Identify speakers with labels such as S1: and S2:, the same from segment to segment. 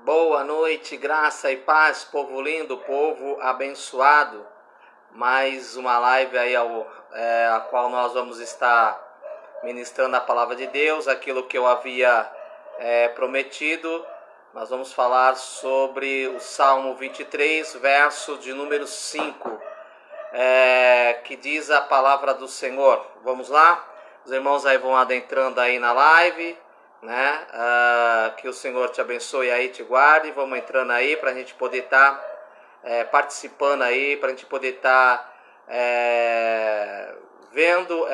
S1: Boa noite, graça e paz, povo lindo, povo abençoado. Mais uma live aí a qual nós vamos estar ministrando a palavra de Deus, aquilo que eu havia prometido. Nós vamos falar sobre o Salmo 23, verso de número 5, que diz a palavra do Senhor. Vamos lá? Os irmãos aí vão adentrando aí na live, né? Que o Senhor te abençoe aí, te guarde. Vamos entrando aí para a gente poder estar participando aí, para a gente poder estar vendo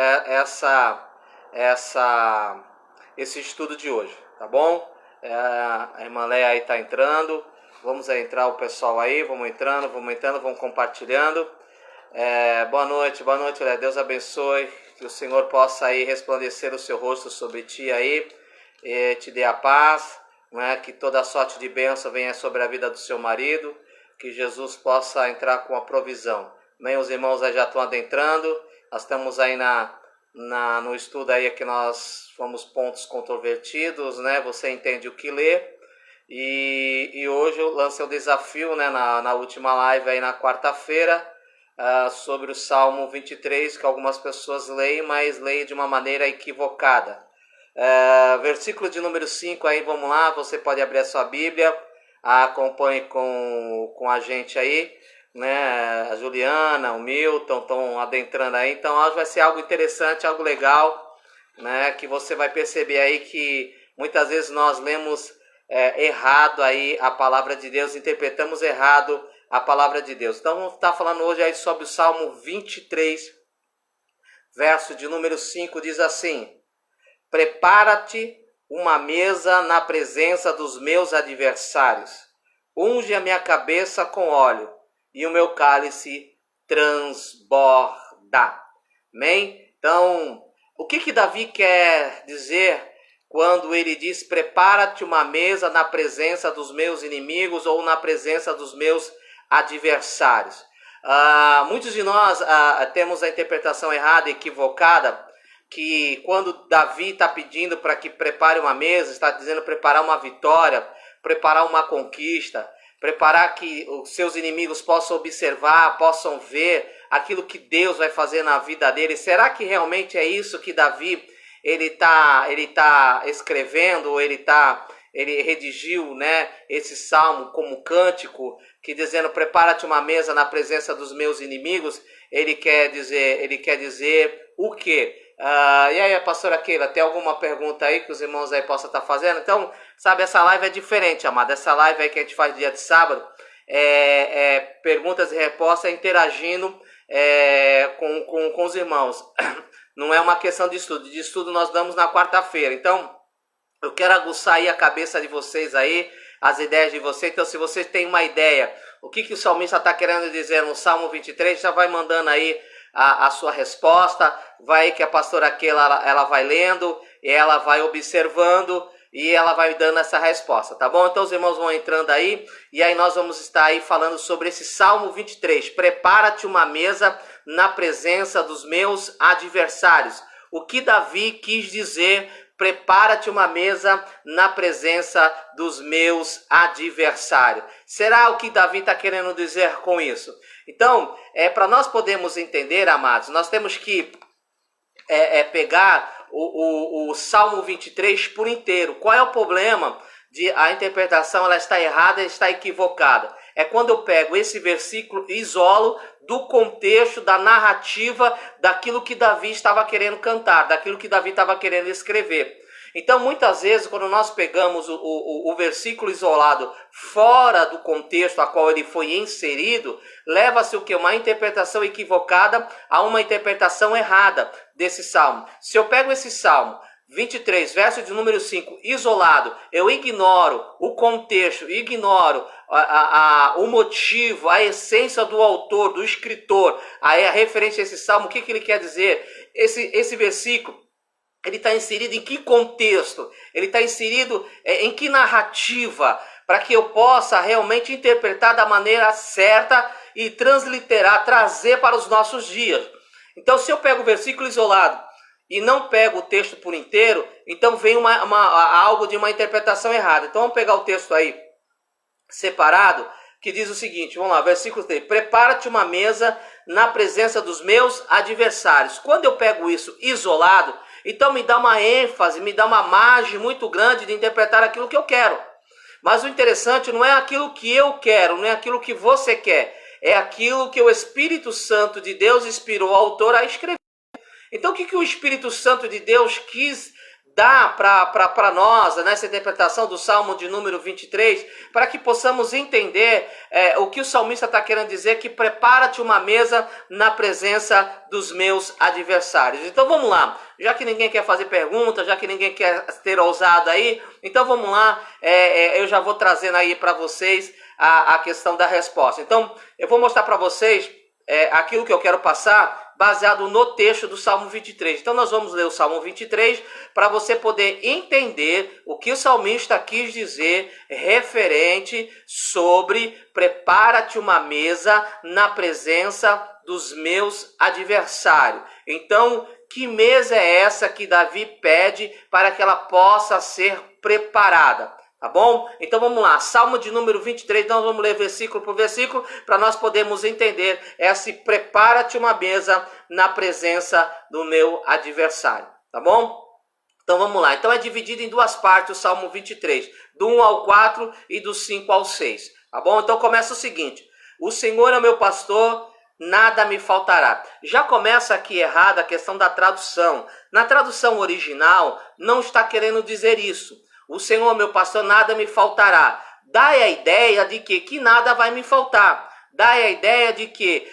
S1: esse estudo de hoje, tá bom? A irmã Léa aí está entrando. Vamos entrar o pessoal aí, vamos entrando, vamos compartilhando. Boa noite, Léa. Deus abençoe, que o Senhor possa aí resplandecer o seu rosto sobre ti aí, e te dê a paz, né? Que toda sorte de bênção venha sobre a vida do seu marido, que Jesus possa entrar com a provisão. Bem, os irmãos aí já estão adentrando, nós estamos aí no estudo aí que nós fomos pontos controvertidos, né? Você entende o que ler. E hoje eu lancei o desafio, né, na última live aí na quarta-feira, sobre o Salmo 23, que algumas pessoas leem, mas leem de uma maneira equivocada. Versículo de número 5 aí, vamos lá, você pode abrir a sua Bíblia, acompanhe com a gente aí, né? A Juliana, o Milton estão adentrando aí, então hoje vai ser algo interessante, algo legal, né? Que você vai perceber aí que muitas vezes nós lemos errado aí a palavra de Deus, interpretamos errado a palavra de Deus. Então vamos estar falando hoje aí sobre o Salmo 23, verso de número 5, diz assim: prepara-te uma mesa na presença dos meus adversários, unge a minha cabeça com óleo, e o meu cálice transborda. Amém? Então, o que Davi quer dizer quando ele diz: prepara-te uma mesa na presença dos meus inimigos ou na presença dos meus adversários? Muitos de nós temos a interpretação errada, equivocada, que quando Davi está pedindo para que prepare uma mesa, está dizendo preparar uma vitória, preparar uma conquista, preparar que os seus inimigos possam observar, possam ver aquilo que Deus vai fazer na vida dele. Será que realmente é isso que Davi ele tá escrevendo, ou ele redigiu, né, esse salmo como cântico, que dizendo prepara-te uma mesa na presença dos meus inimigos? Ele quer dizer o quê? E aí, pastora Keila, tem alguma pergunta aí que os irmãos aí possam estar fazendo? Então, sabe, essa live é diferente, amado. Essa live aí que a gente faz dia de sábado, perguntas e respostas, interagindo com os irmãos. Não é uma questão de estudo. De estudo nós damos na quarta-feira. Então, eu quero aguçar aí a cabeça de vocês aí, as ideias de vocês. Então, se vocês têm uma ideia, o que o salmista está querendo dizer no Salmo 23, já vai mandando aí a sua resposta. Vai que a pastora Keila, ela vai lendo, e ela vai observando, e ela vai dando essa resposta, tá bom? Então os irmãos vão entrando aí, e aí nós vamos estar aí falando sobre esse Salmo 23. Prepara-te uma mesa na presença dos meus adversários. O que Davi quis dizer: prepara-te uma mesa na presença dos meus adversários. Será o que Davi está querendo dizer com isso? Então, para nós podermos entender, amados, nós temos que pegar o Salmo 23 por inteiro. Qual é o problema de a interpretação ela está errada, está equivocada? É quando eu pego esse versículo e isolo do contexto, da narrativa, daquilo que Davi estava querendo cantar, daquilo que Davi estava querendo escrever. Então, muitas vezes, quando nós pegamos o versículo isolado fora do contexto a qual ele foi inserido, leva-se o quê? Uma interpretação equivocada a uma interpretação errada desse salmo. Se eu pego esse salmo 23, verso de número 5, isolado, eu ignoro o contexto, ignoro o motivo, a essência do autor, do escritor, aí a referência a esse salmo, o que ele quer dizer? Esse versículo, ele está inserido em que contexto? Ele está inserido em que narrativa? Para que eu possa realmente interpretar da maneira certa e transliterar, trazer para os nossos dias. Então, se eu pego o versículo isolado e não pego o texto por inteiro, então vem algo de uma interpretação errada. Então, vamos pegar o texto aí separado, que diz o seguinte, vamos lá, versículo 3, prepara-te uma mesa na presença dos meus adversários. Quando eu pego isso isolado, então me dá uma ênfase, me dá uma margem muito grande de interpretar aquilo que eu quero. Mas o interessante não é aquilo que eu quero, não é aquilo que você quer, é aquilo que o Espírito Santo de Deus inspirou o autor a escrever. Então o que o Espírito Santo de Deus quis dar para nós, nessa interpretação do Salmo de número 23, para que possamos entender o que o salmista está querendo dizer, que prepara-te uma mesa na presença dos meus adversários. Então vamos lá, já que ninguém quer fazer pergunta, já que ninguém quer ter ousado aí, então vamos lá, eu já vou trazendo aí para vocês a questão da resposta. Então eu vou mostrar para vocês aquilo que eu quero passar, baseado no texto do Salmo 23. Então nós vamos ler o Salmo 23 para você poder entender o que o salmista quis dizer referente sobre prepara-te uma mesa na presença dos meus adversários. Então, que mesa é essa que Davi pede para que ela possa ser preparada? Tá bom? Então vamos lá, Salmo de número 23, nós vamos ler versículo por versículo, para nós podermos entender esse prepara-te uma mesa na presença do meu adversário, tá bom? Então vamos lá, então é dividido em duas partes o Salmo 23, do 1 ao 4 e do 5 ao 6, tá bom? Então começa o seguinte, o Senhor é o meu pastor, nada me faltará. Já começa aqui errada a questão da tradução, na tradução original não está querendo dizer isso. O Senhor, meu pastor, nada me faltará. Dá a ideia de que nada vai me faltar. Dá a ideia de que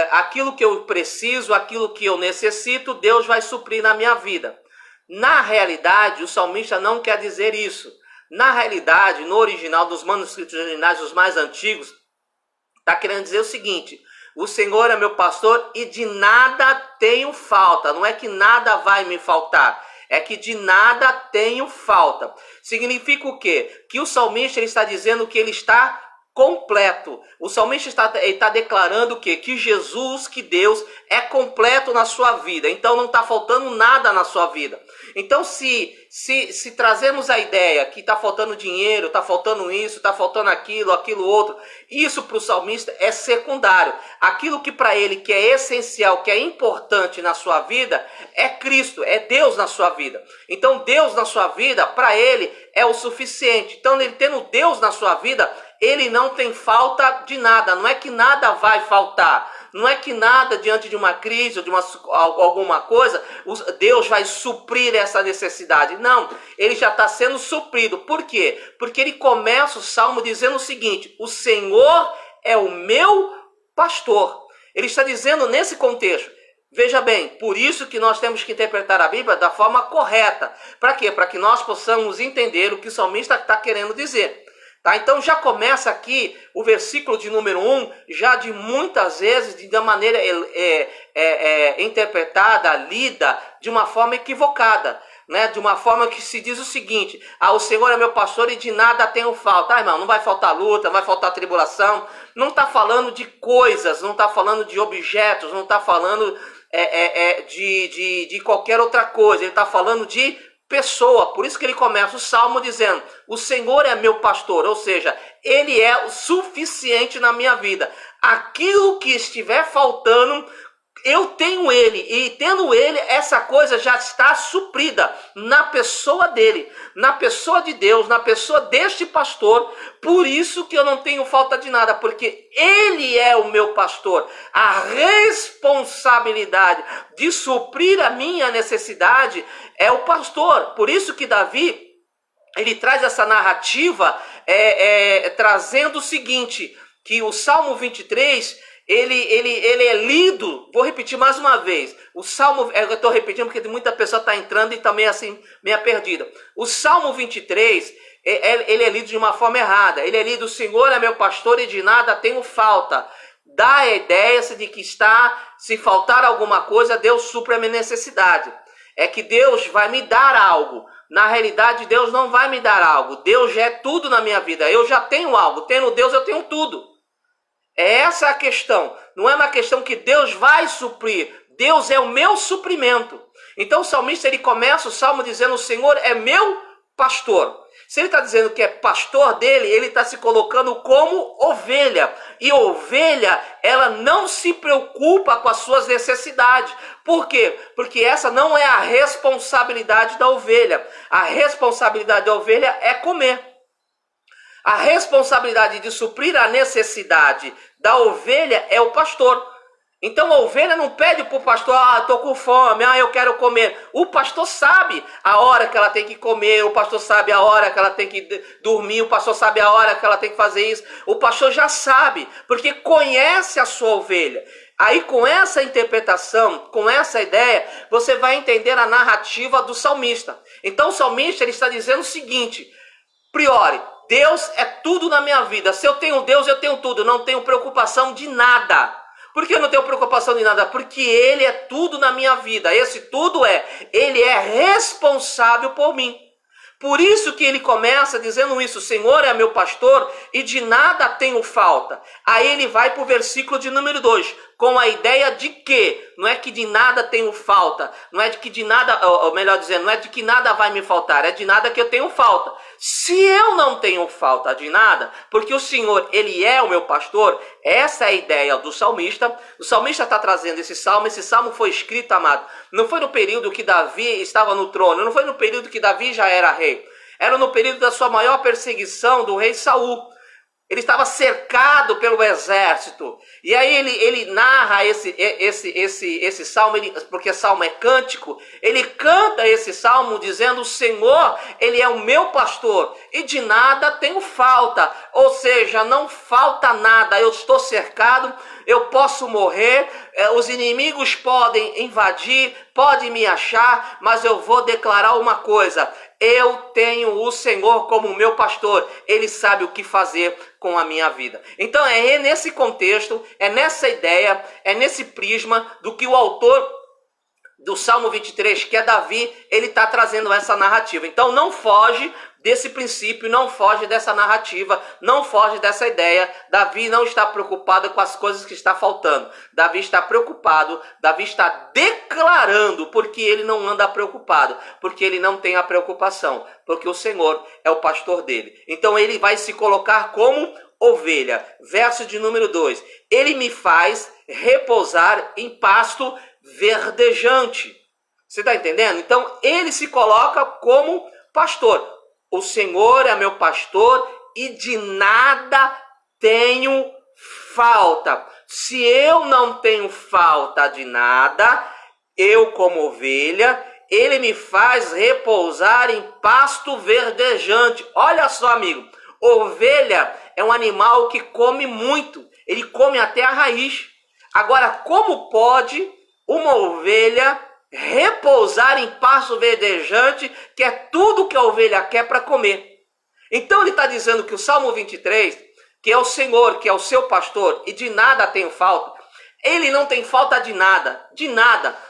S1: aquilo que eu preciso, aquilo que eu necessito, Deus vai suprir na minha vida. Na realidade, o salmista não quer dizer isso. Na realidade, no original dos manuscritos originais, os mais antigos, está querendo dizer o seguinte: o Senhor é meu pastor e de nada tenho falta. Não é que nada vai me faltar. É que de nada tenho falta. Significa o quê? Que o salmista ele está dizendo que ele está completo. O salmista está declarando o quê? Que Jesus, que Deus é completo na sua vida. Então não está faltando nada na sua vida. Então se trazemos a ideia que está faltando dinheiro, está faltando isso, está faltando aquilo outro, isso para o salmista é secundário. Aquilo que para ele que é essencial, que é importante na sua vida, é Cristo, é Deus na sua vida. Então Deus na sua vida, para ele, é o suficiente. Então ele tendo Deus na sua vida, ele não tem falta de nada. Não é que nada vai faltar. Não é que nada diante de uma crise ou de alguma coisa, Deus vai suprir essa necessidade. Não, ele já está sendo suprido. Por quê? Porque ele começa o Salmo dizendo o seguinte: o Senhor é o meu pastor. Ele está dizendo nesse contexto. Veja bem, por isso que nós temos que interpretar a Bíblia da forma correta. Para quê? Para que nós possamos entender o que o salmista está querendo dizer. Tá? Então já começa aqui o versículo de número 1, já de muitas vezes, de maneira interpretada, lida, de uma forma equivocada. Né? De uma forma que se diz o seguinte: o Senhor é meu pastor e de nada tenho falta. Irmão, não vai faltar luta, não vai faltar tribulação. Não está falando de coisas, não está falando de objetos, não está falando de qualquer outra coisa. Ele está falando de pessoa. Por isso que ele começa o Salmo dizendo: o Senhor é meu pastor, ou seja, ele é o suficiente na minha vida. Aquilo que estiver faltando, eu tenho ele, e tendo ele, essa coisa já está suprida na pessoa dele, na pessoa de Deus, na pessoa deste pastor. Por isso que eu não tenho falta de nada, porque ele é o meu pastor. A responsabilidade de suprir a minha necessidade é o pastor. Por isso que Davi, ele traz essa narrativa trazendo o seguinte, que o Salmo 23... Ele é lido, vou repetir mais uma vez, o Salmo, eu estou repetindo porque muita pessoa está entrando e também assim, meia perdida. O Salmo 23, ele é lido de uma forma errada, ele é lido: o Senhor é meu pastor e de nada tenho falta. Dá a ideia de que se faltar alguma coisa, Deus supre a minha necessidade. É que Deus vai me dar algo. Na realidade, Deus não vai me dar algo, Deus já é tudo na minha vida, eu já tenho algo, tendo Deus eu tenho tudo. É essa a questão, não é uma questão que Deus vai suprir, Deus é o meu suprimento. Então o salmista ele começa o salmo dizendo: o Senhor é meu pastor. Se ele está dizendo que é pastor dele, ele está se colocando como ovelha. E ovelha, ela não se preocupa com as suas necessidades. Por quê? Porque essa não é a responsabilidade da ovelha. A responsabilidade da ovelha é comer. A responsabilidade de suprir a necessidade da ovelha é o pastor. Então a ovelha não pede para o pastor, estou com fome, eu quero comer. O pastor sabe a hora que ela tem que comer, o pastor sabe a hora que ela tem que dormir, o pastor sabe a hora que ela tem que fazer isso. O pastor já sabe, porque conhece a sua ovelha. Aí com essa interpretação, com essa ideia, você vai entender a narrativa do salmista. Então o salmista ele está dizendo o seguinte, priori, Deus é tudo na minha vida. Se eu tenho Deus, eu tenho tudo, não tenho preocupação de nada. Por que eu não tenho preocupação de nada? Porque Ele é tudo na minha vida. Esse tudo Ele é responsável por mim. Por isso que ele começa dizendo isso, o Senhor é meu pastor e de nada tenho falta. Aí ele vai para o versículo de número 2, com a ideia de que, não é que de nada tenho falta, não é de que de nada, ou melhor dizendo, não é de que nada vai me faltar, é de nada que eu tenho falta. Se eu não tenho falta de nada, porque o Senhor, Ele é o meu pastor, essa é a ideia do salmista. O salmista está trazendo esse salmo foi escrito, amado, não foi no período que Davi estava no trono, não foi no período que Davi já era rei, era no período da sua maior perseguição do rei Saul. Ele estava cercado pelo exército. E aí ele narra esse salmo, porque salmo é cântico. Ele canta esse salmo dizendo, o Senhor, Ele é o meu pastor e de nada tenho falta. Ou seja, não falta nada. Eu estou cercado, eu posso morrer, os inimigos podem invadir, podem me achar, mas eu vou declarar uma coisa. Eu tenho o Senhor como meu pastor. Ele sabe o que fazer com a minha vida. Então é nesse contexto, é nessa ideia, é nesse prisma do que o autor do Salmo 23, que é Davi, ele está trazendo essa narrativa. Então não foge desse princípio, não foge dessa narrativa, não foge dessa ideia. Davi não está preocupado com as coisas que está faltando. Davi está preocupado, Davi está declarando, porque ele não anda preocupado, porque ele não tem a preocupação, porque o Senhor é o pastor dele. Então ele vai se colocar como ovelha. Verso de número 2. Ele me faz repousar em pasto verdejante. Você está entendendo? Então ele se coloca como pastor. O Senhor é meu pastor e de nada tenho falta. Se eu não tenho falta de nada, eu como ovelha, Ele me faz repousar em pasto verdejante. Olha só, amigo, ovelha é um animal que come muito, ele come até a raiz. Agora, como pode uma ovelha repousar em pasto verdejante, que é tudo que a ovelha quer para comer? Então ele está dizendo que o Salmo 23, que é o Senhor, que é o seu pastor, e de nada tem falta, ele não tem falta de nada,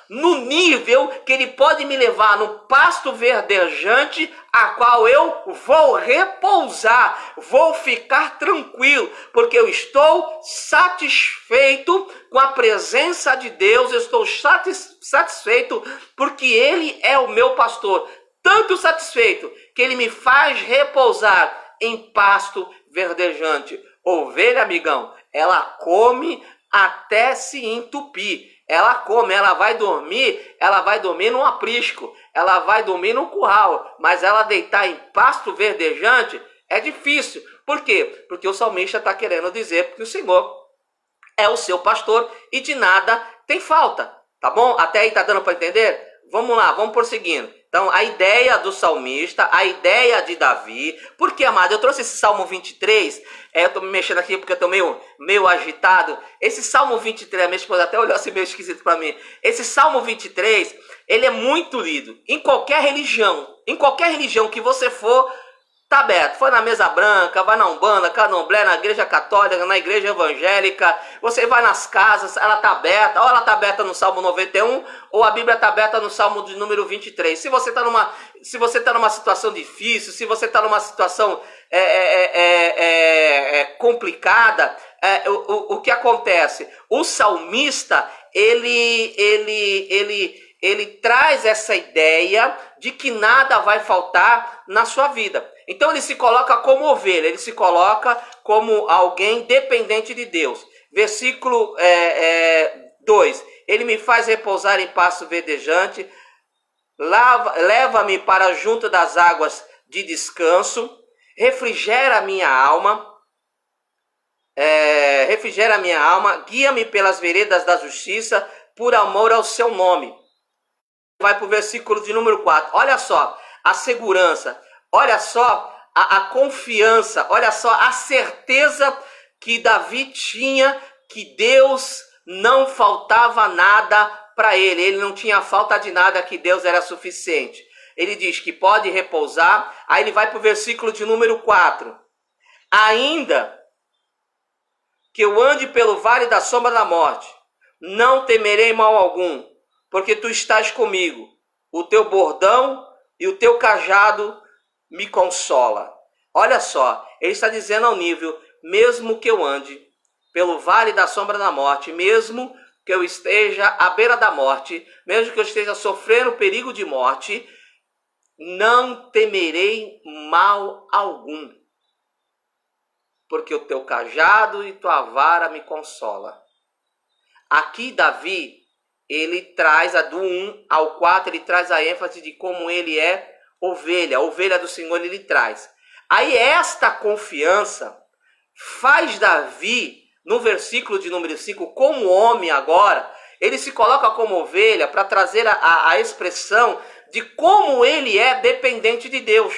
S1: no nível que ele pode me levar no pasto verdejante, a qual eu vou repousar, vou ficar tranquilo, porque eu estou satisfeito com a presença de Deus, eu estou satisfeito porque Ele é o meu pastor, tanto satisfeito que Ele me faz repousar em pasto verdejante. Ovelha, amigão, ela come até se entupir. Ela come, ela vai dormir num aprisco, ela vai dormir num curral, mas ela deitar em pasto verdejante é difícil. Por quê? Porque o salmista está querendo dizer que o Senhor é o seu pastor e de nada tem falta. Tá bom? Até aí tá dando para entender? Vamos lá, vamos prosseguindo. Então, a ideia do salmista, a ideia de Davi. Por que, amado? Eu trouxe esse Salmo 23. Eu estou me mexendo aqui porque eu estou meio agitado. Esse Salmo 23, a minha esposa até olhou assim meio esquisito para mim. Esse Salmo 23, ele é muito lido. Em qualquer religião que você for, tá aberto. Foi na mesa branca, vai na Umbanda, Candomblé, na igreja católica, na igreja evangélica. Você vai nas casas, ela tá aberta. Ou ela tá aberta no Salmo 91, ou a Bíblia tá aberta no Salmo de número 23. Se você tá numa situação difícil, se você tá numa situação complicada, o que acontece? O salmista, ele traz essa ideia de que nada vai faltar na sua vida. Então ele se coloca como ovelha, ele se coloca como alguém dependente de Deus. Versículo 2, ele me faz repousar em pasto verdejante, leva-me para junto das águas de descanso, refrigera a minha alma, guia-me pelas veredas da justiça, por amor ao seu nome. Vai para o versículo de número 4, olha só, a segurança, olha só a confiança, olha só a certeza que Davi tinha que Deus não faltava nada para ele. Ele não tinha falta de nada, que Deus era suficiente. Ele diz que pode repousar. Aí ele vai para o versículo de número 4. Ainda que eu ande pelo vale da sombra da morte, não temerei mal algum, porque tu estás comigo. O teu bordão e o teu cajado me consola. Olha só, ele está dizendo ao nível, mesmo que eu ande pelo vale da sombra da morte, mesmo que eu esteja à beira da morte, mesmo que eu esteja sofrendo perigo de morte, não temerei mal algum, porque o teu cajado e tua vara me consola. Aqui Davi, ele traz do 1 ao 4, ele traz a ênfase de como ele é ovelha, a ovelha do Senhor ele traz. Aí esta confiança faz Davi, no versículo de número 5, como homem agora, ele se coloca como ovelha para trazer a expressão de como ele é dependente de Deus.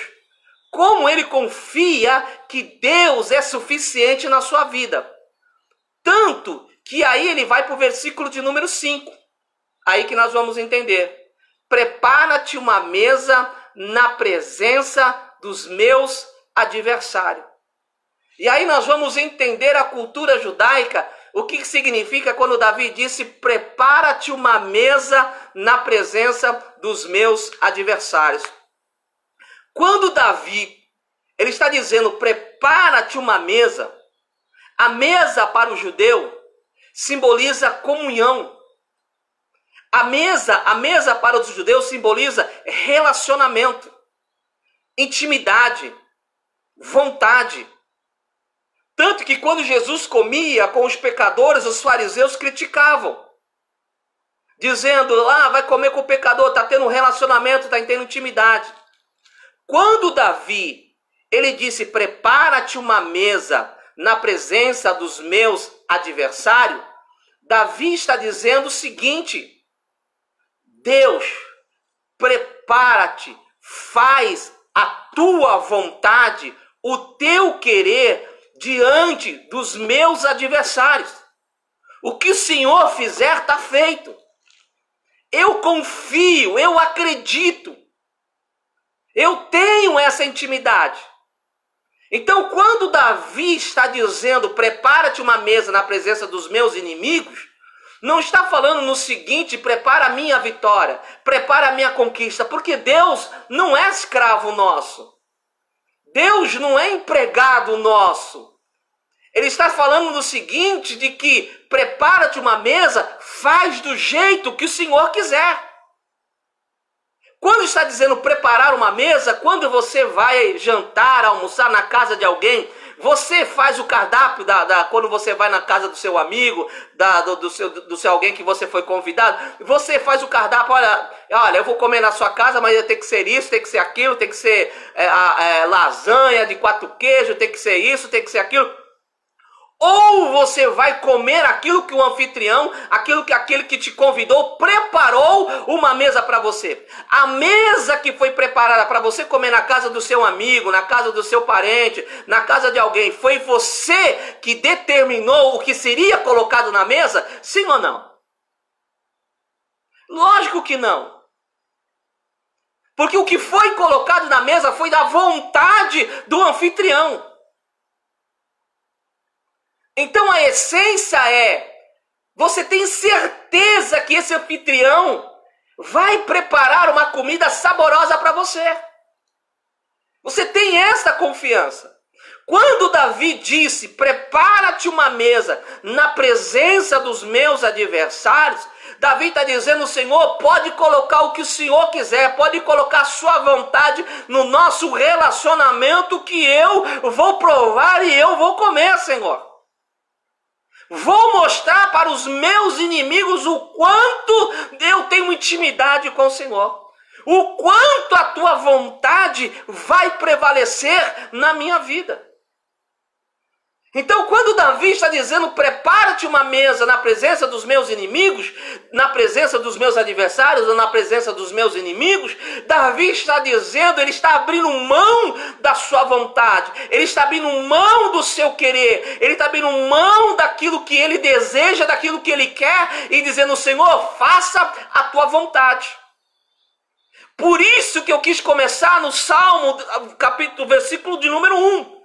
S1: Como ele confia que Deus é suficiente na sua vida. Tanto que aí ele vai para o versículo de número 5. Aí que nós vamos entender. Prepara-te uma mesa na presença dos meus adversários. E aí nós vamos entender a cultura judaica, o que significa quando Davi disse, prepara-te uma mesa na presença dos meus adversários. Quando Davi, ele está dizendo, prepara-te uma mesa, a mesa para o judeu simboliza comunhão. A mesa para os judeus simboliza relacionamento, intimidade, vontade. Tanto que quando Jesus comia com os pecadores, os fariseus criticavam, dizendo, vai comer com o pecador, está tendo um relacionamento, está tendo intimidade. Quando Davi, ele disse, prepara-te uma mesa na presença dos meus adversários, Davi está dizendo o seguinte, Deus, prepara-te, faz a tua vontade, o teu querer diante dos meus adversários. O que o Senhor fizer está feito. Eu confio, eu acredito. Eu tenho essa intimidade. Então, quando Davi está dizendo, prepara-te uma mesa na presença dos meus inimigos, não está falando no seguinte, prepara a minha vitória, prepara a minha conquista, porque Deus não é escravo nosso. Deus não é empregado nosso. Ele está falando no seguinte, de que prepara-te uma mesa, faz do jeito que o Senhor quiser. Quando está dizendo preparar uma mesa, quando você vai jantar, almoçar na casa de alguém, você faz o cardápio, quando você vai na casa do seu amigo, do seu alguém que você foi convidado, você faz o cardápio, olha, eu vou comer na sua casa, mas tem que ser isso, tem que ser aquilo, tem que ser lasanha de 4 queijos, tem que ser isso, tem que ser aquilo. Ou você vai comer aquilo que o anfitrião, aquele que te convidou, preparou uma mesa para você. A mesa que foi preparada para você comer na casa do seu amigo, na casa do seu parente, na casa de alguém, foi você que determinou o que seria colocado na mesa? Sim ou não? Lógico que não. Porque o que foi colocado na mesa foi da vontade do anfitrião. Então a essência é, você tem certeza que esse anfitrião vai preparar uma comida saborosa para você. Você tem essa confiança. Quando Davi disse, prepara-te uma mesa na presença dos meus adversários, Davi está dizendo, o Senhor pode colocar o que o Senhor quiser, pode colocar a sua vontade no nosso relacionamento, que eu vou provar e eu vou comer, Senhor. Vou mostrar para os meus inimigos o quanto eu tenho intimidade com o Senhor. O quanto a tua vontade vai prevalecer na minha vida. Então, quando Davi está dizendo, prepara-te uma mesa na presença dos meus inimigos, na presença dos meus adversários, ou na presença dos meus inimigos, Davi está dizendo, ele está abrindo mão da sua vontade, ele está abrindo mão do seu querer, ele está abrindo mão daquilo que ele deseja, daquilo que ele quer, e dizendo, Senhor, faça a tua vontade. Por isso que eu quis começar no Salmo, capítulo, versículo de número 1.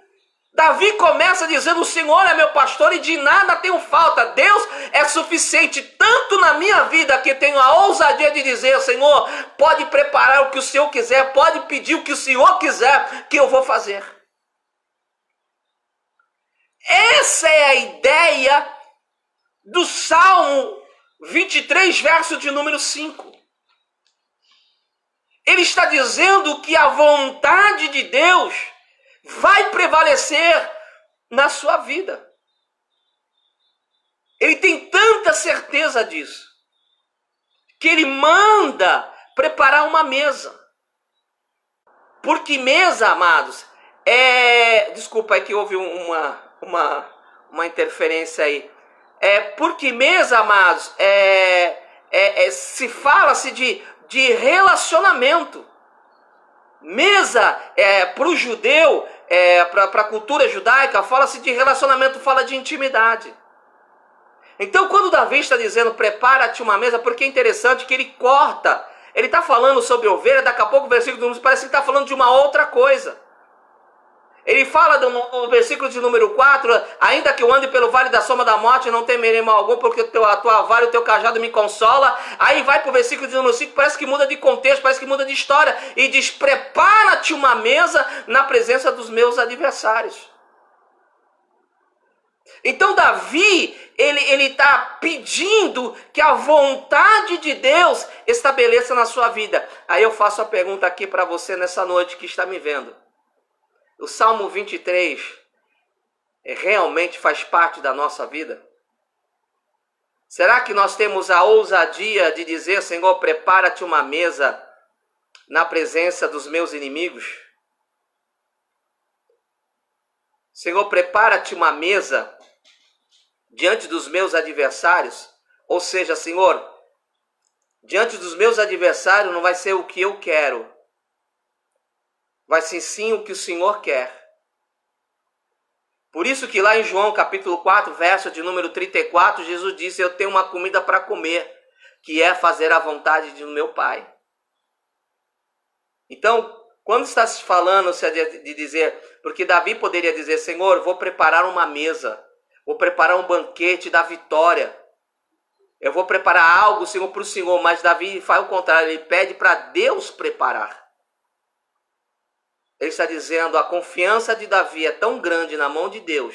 S1: Davi começa dizendo, o Senhor é meu pastor e de nada tenho falta. Deus é suficiente, tanto na minha vida que tenho a ousadia de dizer, Senhor, pode preparar o que o Senhor quiser, pode pedir o que o Senhor quiser, que eu vou fazer. Essa é a ideia do Salmo 23, verso de número 5. Ele está dizendo que a vontade de Deus vai prevalecer na sua vida. Ele tem tanta certeza disso, que ele manda preparar uma mesa. Porque mesa, amados, desculpa, é que houve uma interferência aí. Porque mesa, amados, se fala-se de relacionamento. Mesa, para o judeu, para a cultura judaica, fala-se de relacionamento, fala de intimidade. Então, quando Davi está dizendo, prepara-te uma mesa, porque é interessante que ele corta, ele está falando sobre ovelha, daqui a pouco o versículo do parece que está falando de uma outra coisa. Ele fala no versículo de número 4, ainda que eu ande pelo vale da sombra da morte, não temerei mal algum, porque a tua vara e o teu cajado me consola. Aí vai para o versículo de número 5, parece que muda de contexto, parece que muda de história. E diz, prepara-te uma mesa na presença dos meus adversários. Então Davi, ele está pedindo que a vontade de Deus estabeleça na sua vida. Aí eu faço a pergunta aqui para você nessa noite que está me vendo. O Salmo 23 realmente faz parte da nossa vida? Será que nós temos a ousadia de dizer, Senhor, prepara-te uma mesa na presença dos meus inimigos? Senhor, prepara-te uma mesa diante dos meus adversários? Ou seja, Senhor, diante dos meus adversários não vai ser o que eu quero, vai ser sim o que o Senhor quer. Por isso que lá em João capítulo 4, verso de número 34, Jesus disse, eu tenho uma comida para comer, que é fazer a vontade do meu Pai. Então, quando está se falando de dizer, porque Davi poderia dizer, Senhor, vou preparar uma mesa, vou preparar um banquete da vitória, eu vou preparar algo, Senhor, para o Senhor, mas Davi faz o contrário, ele pede para Deus preparar. Ele está dizendo, a confiança de Davi é tão grande na mão de Deus,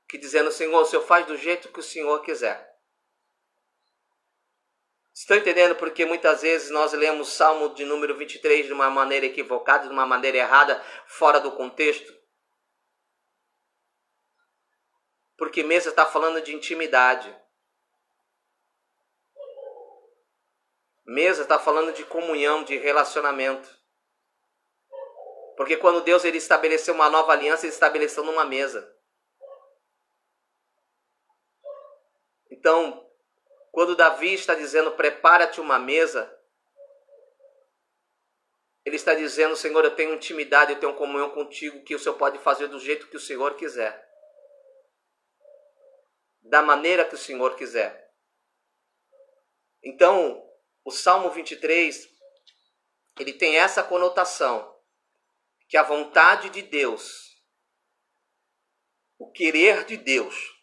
S1: que dizendo, Senhor, o Senhor faz do jeito que o Senhor quiser. Estão entendendo porque muitas vezes nós lemos o Salmo de número 23 de uma maneira equivocada, de uma maneira errada, fora do contexto? Porque mesa está falando de intimidade. Mesa está falando de comunhão, de relacionamento. Porque quando Deus ele estabeleceu uma nova aliança, ele estabeleceu numa mesa. Então, quando Davi está dizendo, prepara-te uma mesa, ele está dizendo, Senhor, eu tenho intimidade, eu tenho comunhão contigo, que o Senhor pode fazer do jeito que o Senhor quiser. Da maneira que o Senhor quiser. Então, o Salmo 23, ele tem essa conotação, que a vontade de Deus, o querer de Deus,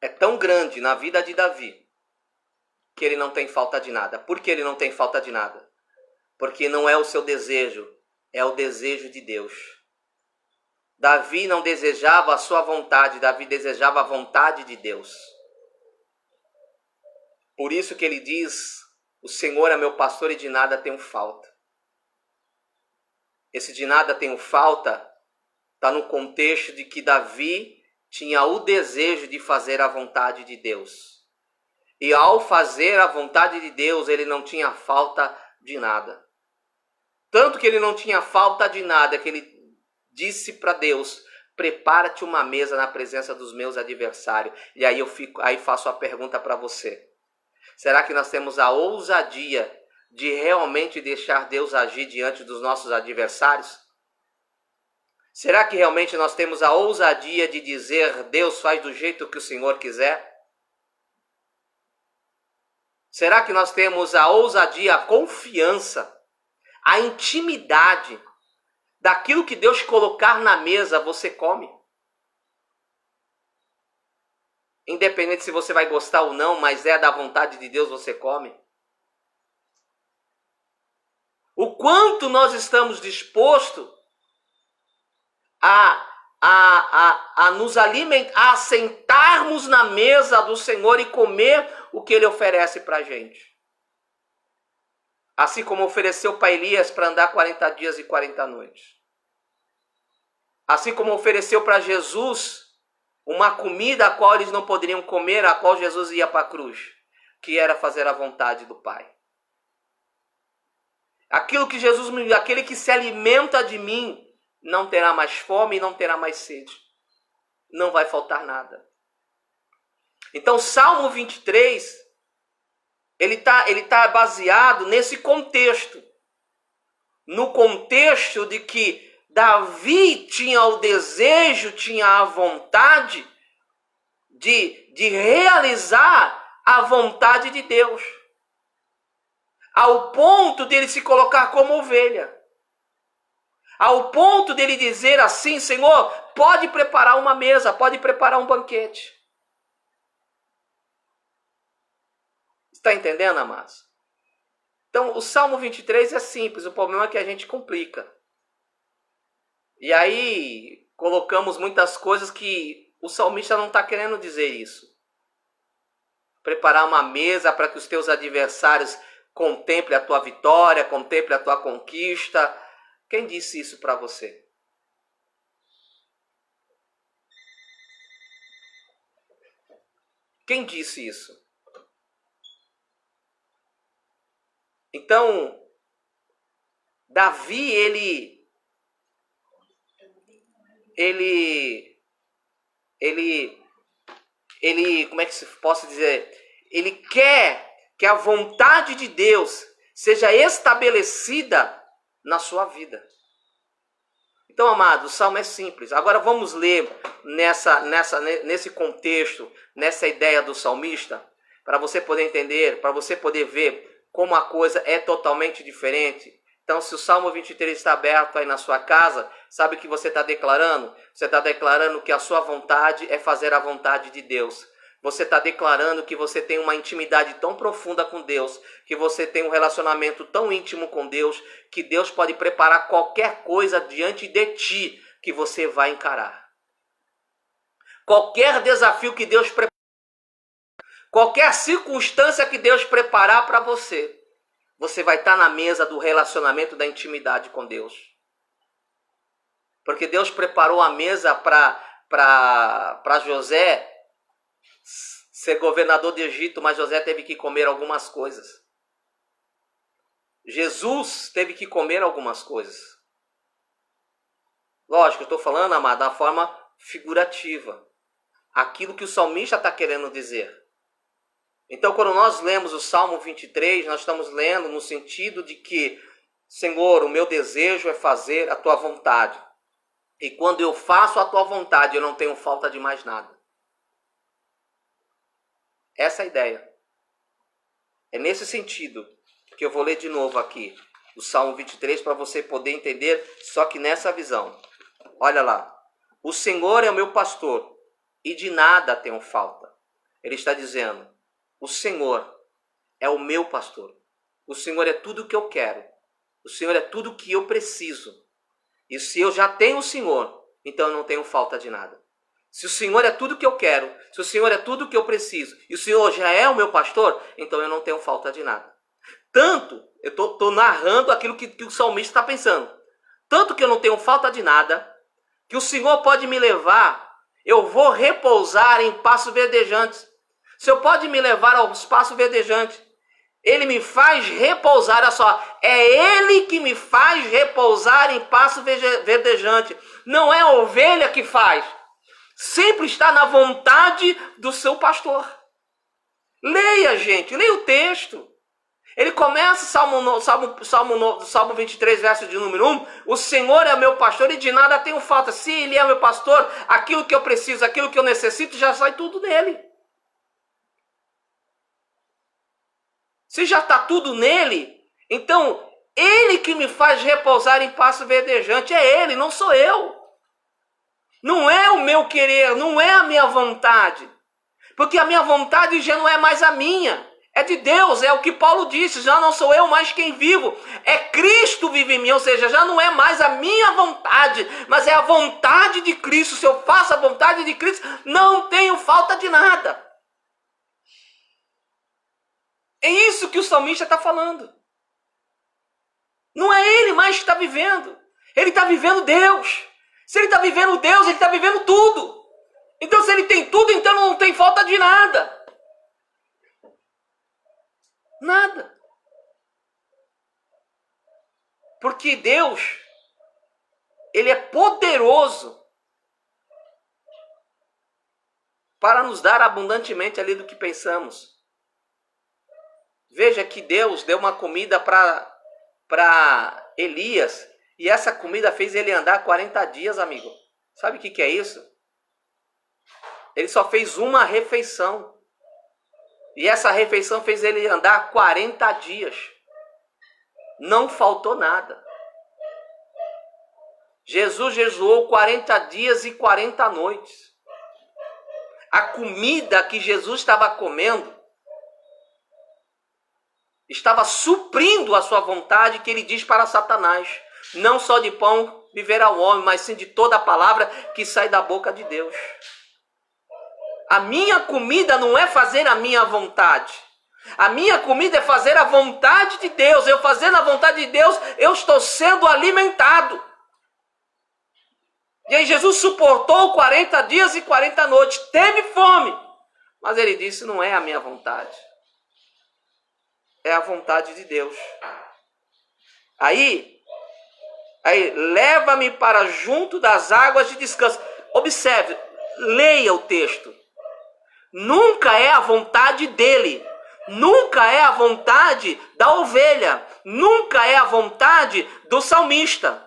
S1: é tão grande na vida de Davi, que ele não tem falta de nada. Por que ele não tem falta de nada? Porque não é o seu desejo, é o desejo de Deus. Davi não desejava a sua vontade, Davi desejava a vontade de Deus. Por isso que ele diz, o Senhor é meu pastor e de nada tenho falta. Esse de nada tenho falta está no contexto de que Davi tinha o desejo de fazer a vontade de Deus. E ao fazer a vontade de Deus, ele não tinha falta de nada. Tanto que ele não tinha falta de nada, que ele disse para Deus, prepara-te uma mesa na presença dos meus adversários. E aí faço a pergunta para você. Será que nós temos a ousadia de realmente deixar Deus agir diante dos nossos adversários? Será que realmente nós temos a ousadia de dizer, Deus faz do jeito que o Senhor quiser? Será que nós temos a ousadia, a confiança, a intimidade daquilo que Deus colocar na mesa, você come? Independente se você vai gostar ou não, mas é da vontade de Deus, você come? O quanto nós estamos dispostos a nos alimentar, a sentarmos na mesa do Senhor e comer o que Ele oferece para a gente. Assim como ofereceu para Elias para andar 40 dias e 40 noites. Assim como ofereceu para Jesus uma comida a qual eles não poderiam comer, a qual Jesus ia para a cruz, que era fazer a vontade do Pai. Aquilo que Jesus me, aquele que se alimenta de mim, não terá mais fome e não terá mais sede. Não vai faltar nada. Então, Salmo 23, ele tá baseado nesse contexto. No contexto de que Davi tinha o desejo, tinha a vontade de realizar a vontade de Deus. Ao ponto dele se colocar como ovelha. Ao ponto dele dizer assim, Senhor, pode preparar uma mesa, pode preparar um banquete. Está entendendo, amados? Então, o Salmo 23 é simples, o problema é que a gente complica. E aí, colocamos muitas coisas que o salmista não está querendo dizer isso. Preparar uma mesa para que os teus adversários contemplem a tua vitória, contemplem a tua conquista. Quem disse isso para você? Quem disse isso? Então, Davi, como é que se posso dizer? Ele quer que a vontade de Deus seja estabelecida na sua vida. Então, amado, o salmo é simples. Agora vamos ler nesse contexto, nessa ideia do salmista, para você poder entender, para você poder ver como a coisa é totalmente diferente. Então, se o Salmo 23 está aberto aí na sua casa, sabe o que você está declarando? Você está declarando que a sua vontade é fazer a vontade de Deus. Você está declarando que você tem uma intimidade tão profunda com Deus, que você tem um relacionamento tão íntimo com Deus, que Deus pode preparar qualquer coisa diante de ti que você vai encarar. Qualquer desafio que Deus preparar, qualquer circunstância que Deus preparar para você, você vai estar na mesa do relacionamento, da intimidade com Deus. Porque Deus preparou a mesa para José ser governador do Egito, mas José teve que comer algumas coisas. Jesus teve que comer algumas coisas. Lógico, eu estou falando, amado, da forma figurativa. Aquilo que o salmista está querendo dizer. Então, quando nós lemos o Salmo 23, nós estamos lendo no sentido de que, Senhor, o meu desejo é fazer a tua vontade. E quando eu faço a tua vontade, eu não tenho falta de mais nada. Essa é a ideia. É nesse sentido que eu vou ler de novo aqui o Salmo 23 para você poder entender, só que nessa visão. Olha lá. O Senhor é o meu pastor e de nada tenho falta. Ele está dizendo, o Senhor é o meu pastor. O Senhor é tudo o que eu quero. O Senhor é tudo o que eu preciso. E se eu já tenho o Senhor, então eu não tenho falta de nada. Se o Senhor é tudo que eu quero, se o Senhor é tudo que eu preciso, e o Senhor já é o meu pastor, então eu não tenho falta de nada. Tanto, eu estou narrando aquilo que o salmista está pensando. Tanto que eu não tenho falta de nada, que o Senhor pode me levar, eu vou repousar em pastos verdejantes. O Senhor pode me levar aos pastos verdejantes. Ele me faz repousar, olha só, é Ele que me faz repousar em pasto verdejante. Não é a ovelha que faz. Sempre está na vontade do seu pastor. Leia, gente, leia o texto. Ele começa Salmo 23, verso de número 1. O Senhor é meu pastor e de nada tenho falta. Se Ele é meu pastor, aquilo que eu preciso, aquilo que eu necessito, já sai tudo nele. Se já está tudo nele, então Ele que me faz repousar em pasto verdejante. É Ele, não sou eu. Não é o meu querer, não é a minha vontade. Porque a minha vontade já não é mais a minha. É de Deus, é o que Paulo disse. Já não sou eu mais quem vivo. É Cristo vive em mim. Ou seja, já não é mais a minha vontade, mas é a vontade de Cristo. Se eu faço a vontade de Cristo, não tenho falta de nada. É isso que o salmista está falando. Não é ele mais que está vivendo. Ele está vivendo Deus. Se ele está vivendo Deus, ele está vivendo tudo. Então, se ele tem tudo, então não tem falta de nada. Nada. Porque Deus, Ele é poderoso para nos dar abundantemente ali do que pensamos. Veja que Deus deu uma comida para Elias. E essa comida fez ele andar 40 dias, amigo. Sabe o que é isso? Ele só fez uma refeição. E essa refeição fez ele andar 40 dias. Não faltou nada. Jesus jejuou 40 dias e 40 noites. A comida que Jesus estava comendo estava suprindo a sua vontade, que ele diz para Satanás. Não só de pão viverá o homem, mas sim de toda a palavra que sai da boca de Deus. A minha comida não é fazer a minha vontade. A minha comida é fazer a vontade de Deus. Eu fazendo a vontade de Deus, eu estou sendo alimentado. E aí Jesus suportou 40 dias e 40 noites. Teve fome. Mas ele disse, não é a minha vontade. É a vontade de Deus. Aí leva-me para junto das águas de descanso. Observe, leia o texto. Nunca é a vontade dele. Nunca é a vontade da ovelha. Nunca é a vontade do salmista.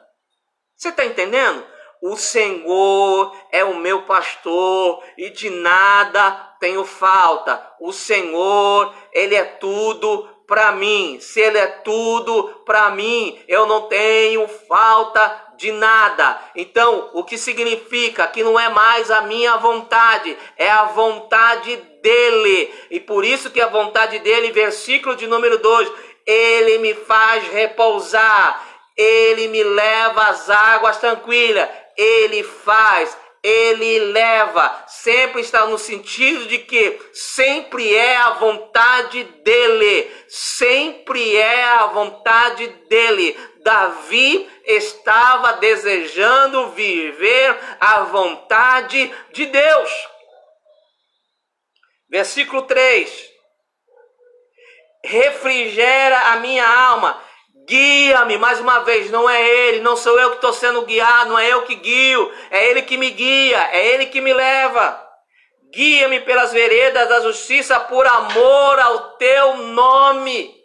S1: Você está entendendo? O Senhor é o meu pastor e de nada tenho falta. O Senhor, Ele é tudo para mim. Se Ele é tudo para mim, eu não tenho falta de nada. Então, o que significa que não é mais a minha vontade, é a vontade dEle. E por isso que a vontade dEle, versículo de número 2, Ele me faz repousar, Ele me leva às águas tranquilas, Ele faz, Ele leva, sempre está no sentido de que sempre é a vontade dEle, sempre é a vontade dEle. Davi estava desejando viver a vontade de Deus. Versículo 3. Refrigera a minha alma. Guia-me, mais uma vez, não é Ele, não sou eu que estou sendo guiado, não é eu que guio, é Ele que me guia, é Ele que me leva. Guia-me pelas veredas da justiça por amor ao Teu nome.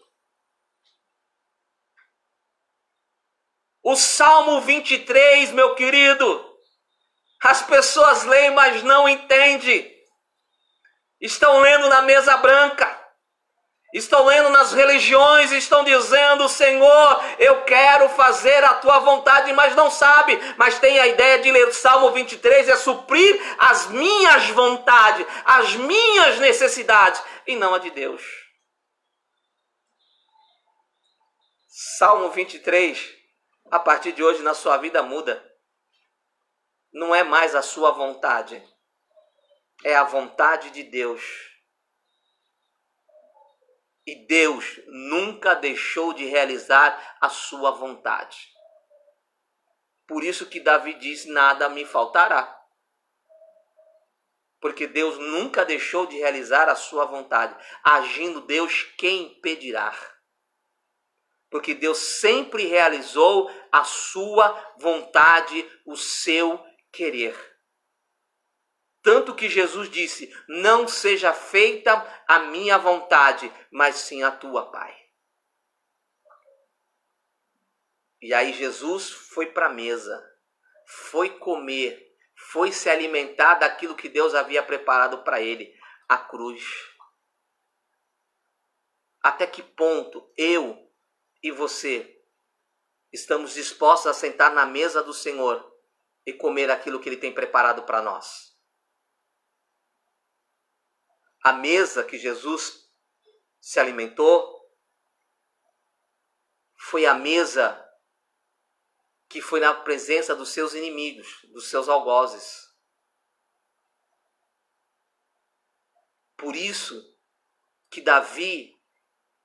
S1: O Salmo 23, meu querido, as pessoas leem, mas não entendem. Estão lendo na mesa branca. Estão lendo nas religiões, estão dizendo, Senhor, eu quero fazer a tua vontade, mas não sabe. Mas tem a ideia de ler o Salmo 23, é suprir as minhas vontades, as minhas necessidades, e não a de Deus. Salmo 23, a partir de hoje na sua vida muda. não é mais a sua vontade, é a vontade de Deus. E Deus nunca deixou de realizar a sua vontade. Por isso que Davi diz, nada me faltará. Porque Deus nunca deixou de realizar a sua vontade. Agindo Deus, quem impedirá? Porque Deus sempre realizou a sua vontade, o seu querer. Tanto que Jesus disse, não seja feita a minha vontade, mas sim a tua, Pai. E aí Jesus foi para a mesa, foi comer, foi se alimentar daquilo que Deus havia preparado para ele, a cruz. Até que ponto eu e você estamos dispostos a sentar na mesa do Senhor e comer aquilo que Ele tem preparado para nós? A mesa que Jesus se alimentou foi a mesa que foi na presença dos seus inimigos, dos seus algozes. Por isso que Davi,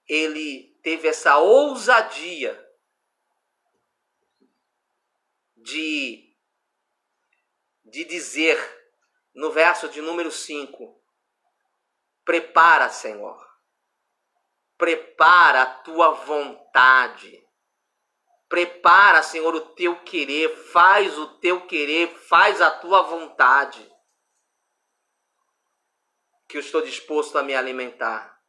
S1: ele teve essa ousadia de dizer no verso de número 5, prepara, Senhor, prepara a tua vontade, prepara, Senhor, o teu querer, faz o teu querer, faz a tua vontade, que eu estou disposto a me alimentar.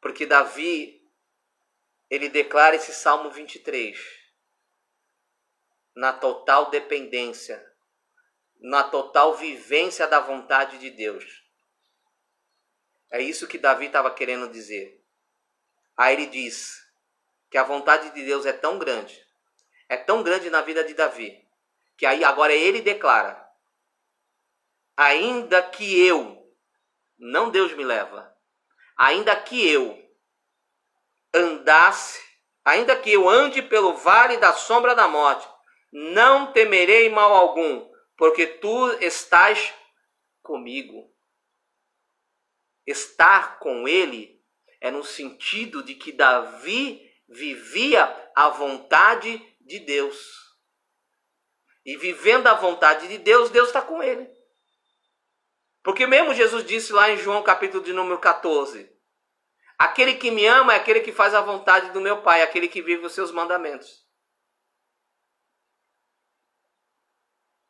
S1: Porque Davi, ele declara esse Salmo 23, na total dependência, na total vivência da vontade de Deus. É isso que Davi estava querendo dizer. Aí ele diz que a vontade de Deus é tão grande na vida de Davi, que aí agora ele declara, ainda que eu, não Deus me leva, ainda que eu andasse, ainda que eu ande pelo vale da sombra da morte, não temerei mal algum, porque tu estás comigo. Estar com ele é no sentido de que Davi vivia a vontade de Deus. E vivendo a vontade de Deus, Deus está com ele. Porque mesmo Jesus disse lá em João capítulo de número 14, aquele que me ama é aquele que faz a vontade do meu Pai, aquele que vive os seus mandamentos.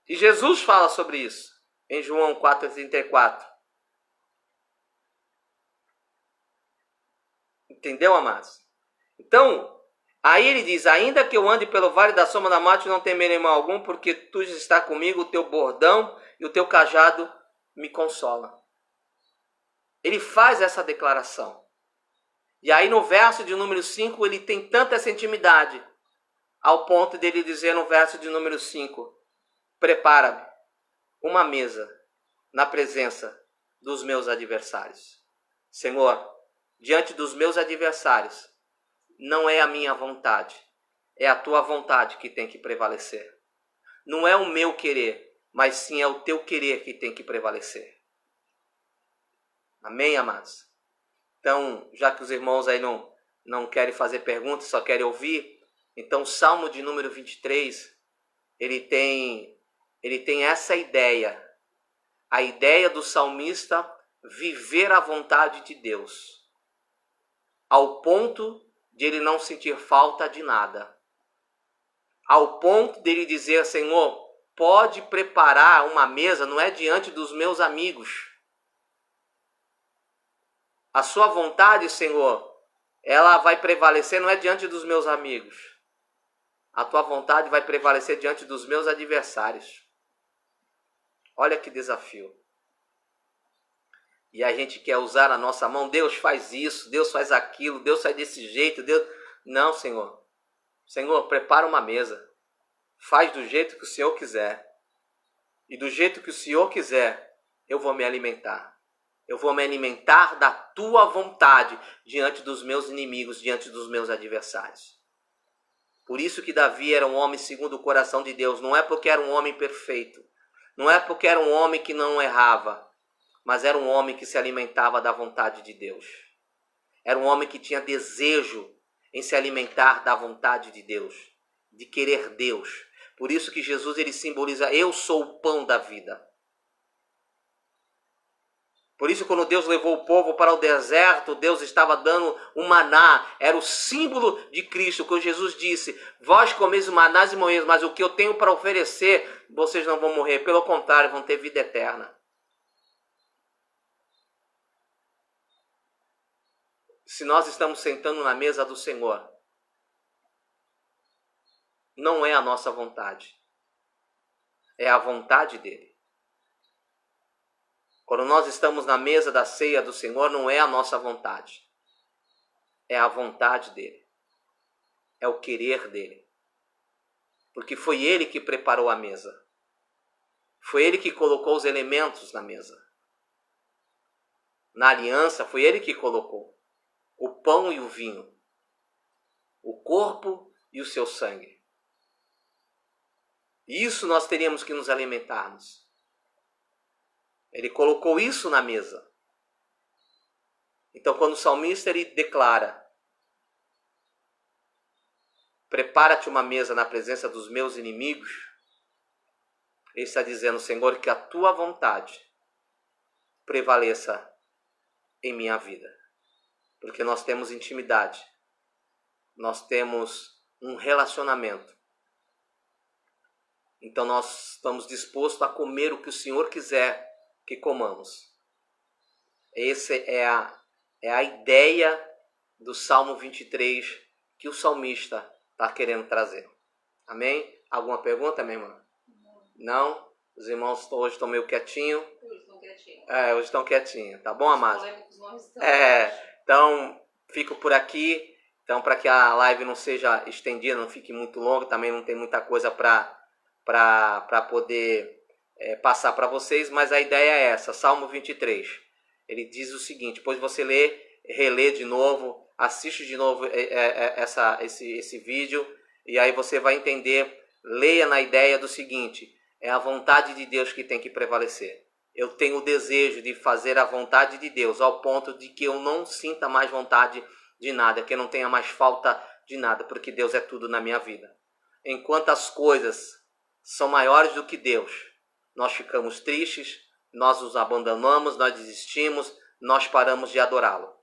S1: E Jesus fala sobre isso em João 4,34. Entendeu, amados? Então, aí ele diz, ainda que eu ande pelo vale da sombra da morte, não temerei mal algum, porque tu está comigo, o teu bordão e o teu cajado me consolam. Ele faz essa declaração. E aí no verso de número 5, ele tem tanta essa intimidade, ao ponto dele dizer no verso de número 5, prepara-me uma mesa na presença dos meus adversários. Senhor, diante dos meus adversários, não é a minha vontade, é a tua vontade que tem que prevalecer. Não é o meu querer, mas sim é o teu querer que tem que prevalecer. Amém, amados? Então, já que os irmãos aí não querem fazer perguntas, só querem ouvir, então o Salmo de número 23, ele tem essa ideia, a ideia do salmista viver a vontade de Deus, ao ponto de ele não sentir falta de nada, ao ponto de ele dizer, Senhor, pode preparar uma mesa, não é diante dos meus amigos. A sua vontade, Senhor, ela vai prevalecer, não é diante dos meus amigos. A tua vontade vai prevalecer diante dos meus adversários. Olha que desafio. E a gente quer usar a nossa mão, Deus faz isso, Deus faz aquilo, Deus faz desse jeito, Deus... Não, Senhor. Senhor, prepara uma mesa. Faz do jeito que o Senhor quiser. E do jeito que o Senhor quiser, eu vou me alimentar. Eu vou me alimentar da tua vontade diante dos meus inimigos, diante dos meus adversários. Por isso que Davi era um homem segundo o coração de Deus. Não é porque era um homem perfeito. Não é porque era um homem que não errava. Mas era um homem que se alimentava da vontade de Deus. Era um homem que tinha desejo em se alimentar da vontade de Deus. De querer Deus. Por isso que Jesus ele simboliza: eu sou o pão da vida. Por isso, quando Deus levou o povo para o deserto, Deus estava dando um maná. Era o símbolo de Cristo, quando Jesus disse: vós comeis o maná e morreis, mas o que eu tenho para oferecer, vocês não vão morrer. Pelo contrário, vão ter vida eterna. Se nós estamos sentando na mesa do Senhor, não é a nossa vontade. É a vontade dele. Quando nós estamos na mesa da ceia do Senhor, não é a nossa vontade. É a vontade dele. É o querer dele. Porque foi ele que preparou a mesa. Foi ele que colocou os elementos na mesa. Na aliança, foi ele que colocou o pão e o vinho, o corpo e o seu sangue. Isso nós teríamos que nos alimentarmos. Ele colocou isso na mesa. Então, quando o salmista ele declara: prepara-te uma mesa na presença dos meus inimigos, ele está dizendo: Senhor, que a tua vontade prevaleça em minha vida. Porque nós temos intimidade. Nós temos um relacionamento. Então nós estamos dispostos a comer o que o Senhor quiser que comamos. Essa é a ideia do Salmo 23 que o salmista está querendo trazer. Amém? Alguma pergunta, minha irmã? Não? Os irmãos hoje estão meio quietinhos. Hoje estão quietinhos. Hoje estão quietinhos. Tá bom, amados? Então, fico por aqui. Então, para que a live não seja estendida, não fique muito longa, também não tem muita coisa para poder passar para vocês, mas a ideia é essa, Salmo 23. Ele diz o seguinte: depois você relê de novo, assiste de novo esse vídeo, e aí você vai entender, leia na ideia do seguinte: é a vontade de Deus que tem que prevalecer. Eu tenho o desejo de fazer a vontade de Deus, ao ponto de que eu não sinta mais vontade de nada, que eu não tenha mais falta de nada, porque Deus é tudo na minha vida. Enquanto as coisas são maiores do que Deus, nós ficamos tristes, nós nos abandonamos, nós desistimos, nós paramos de adorá-lo.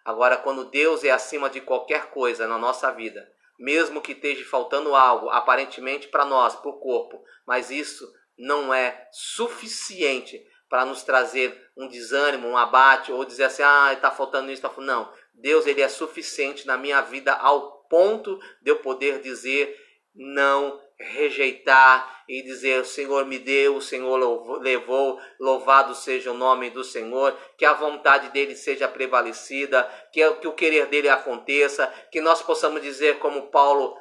S1: Agora, quando Deus é acima de qualquer coisa na nossa vida, mesmo que esteja faltando algo, aparentemente para nós, para o corpo, mas isso não é suficiente para nos trazer um desânimo, um abate, ou dizer assim: está faltando isso, Não, Deus ele é suficiente na minha vida ao ponto de eu poder dizer não, rejeitar e dizer: o Senhor me deu, o Senhor levou, louvado seja o nome do Senhor, que a vontade dele seja prevalecida, que o querer dele aconteça, que nós possamos dizer como Paulo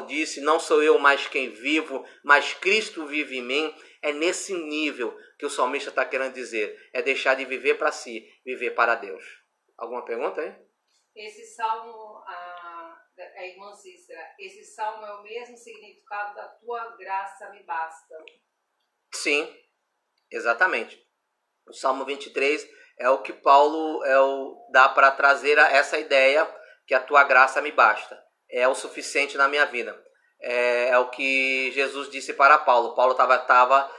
S1: disse: não sou eu mais quem vivo, mas Cristo vive em mim. É nesse nível que o salmista está querendo dizer, é deixar de viver para si, viver para Deus. Alguma pergunta aí?
S2: Esse salmo, a irmã Cícera, esse salmo é o mesmo significado da tua graça me basta?
S1: Sim, exatamente. O Salmo 23 é o que Paulo dá para trazer essa ideia que a tua graça me basta. É o suficiente na minha vida. É o que Jesus disse para Paulo. Paulo estava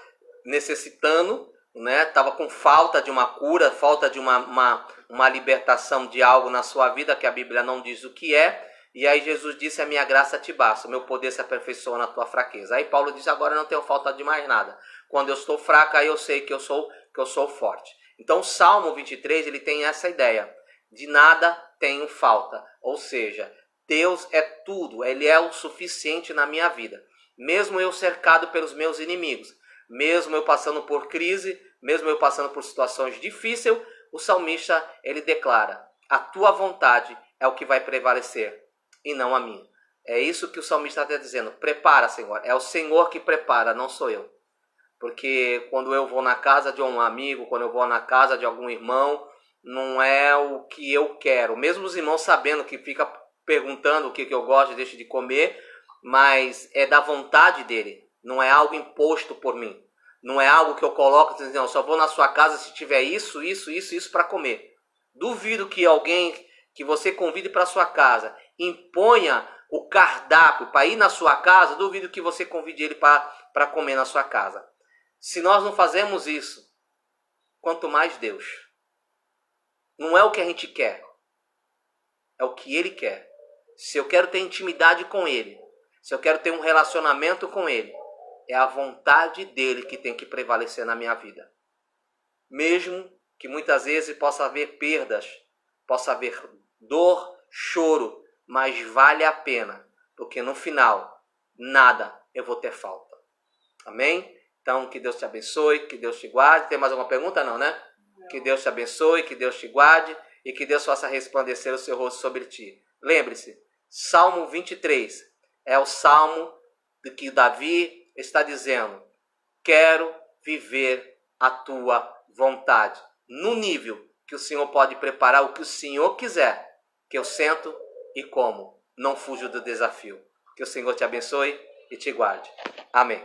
S1: necessitando, né? Estava com falta de uma cura, falta de uma libertação de algo na sua vida, que a Bíblia não diz o que é. E aí Jesus disse: a minha graça te basta, o meu poder se aperfeiçoa na tua fraqueza. Aí Paulo diz: agora eu não tenho falta de mais nada. Quando eu estou fraco, aí eu sei que eu sou forte. Então o Salmo 23 ele tem essa ideia: de nada tenho falta. Ou seja, Deus é tudo, ele é o suficiente na minha vida. Mesmo eu cercado pelos meus inimigos, mesmo eu passando por crise, mesmo eu passando por situações difíceis, o salmista ele declara: a tua vontade é o que vai prevalecer e não a minha. É isso que o salmista está dizendo: prepara, Senhor. É o Senhor que prepara, não sou eu. Porque quando eu vou na casa de um amigo, quando eu vou na casa de algum irmão, não é o que eu quero. Mesmo os irmãos sabendo que fica perguntando o que eu gosto e deixo de comer, mas é da vontade dele, não é algo imposto por mim. Não é algo que eu coloco dizendo, não, só vou na sua casa se tiver isso para comer. Duvido que alguém que você convide para sua casa imponha o cardápio para ir na sua casa, duvido que você convide ele para comer na sua casa. Se nós não fazemos isso, quanto mais Deus. Não é o que a gente quer, é o que Ele quer. Se eu quero ter intimidade com Ele, se eu quero ter um relacionamento com Ele, é a vontade dEle que tem que prevalecer na minha vida. Mesmo que muitas vezes possa haver perdas, possa haver dor, choro, mas vale a pena, porque no final, nada eu vou ter falta. Amém? Então, que Deus te abençoe, que Deus te guarde. Tem mais alguma pergunta? Não, né? Não. Que Deus te abençoe, que Deus te guarde e que Deus faça resplandecer o seu rosto sobre ti. Lembre-se, Salmo 23 é o salmo de que Davi está dizendo: quero viver a tua vontade. No nível que o Senhor pode preparar o que o Senhor quiser, que eu sento e como. Não fujo do desafio. Que o Senhor te abençoe e te guarde. Amém.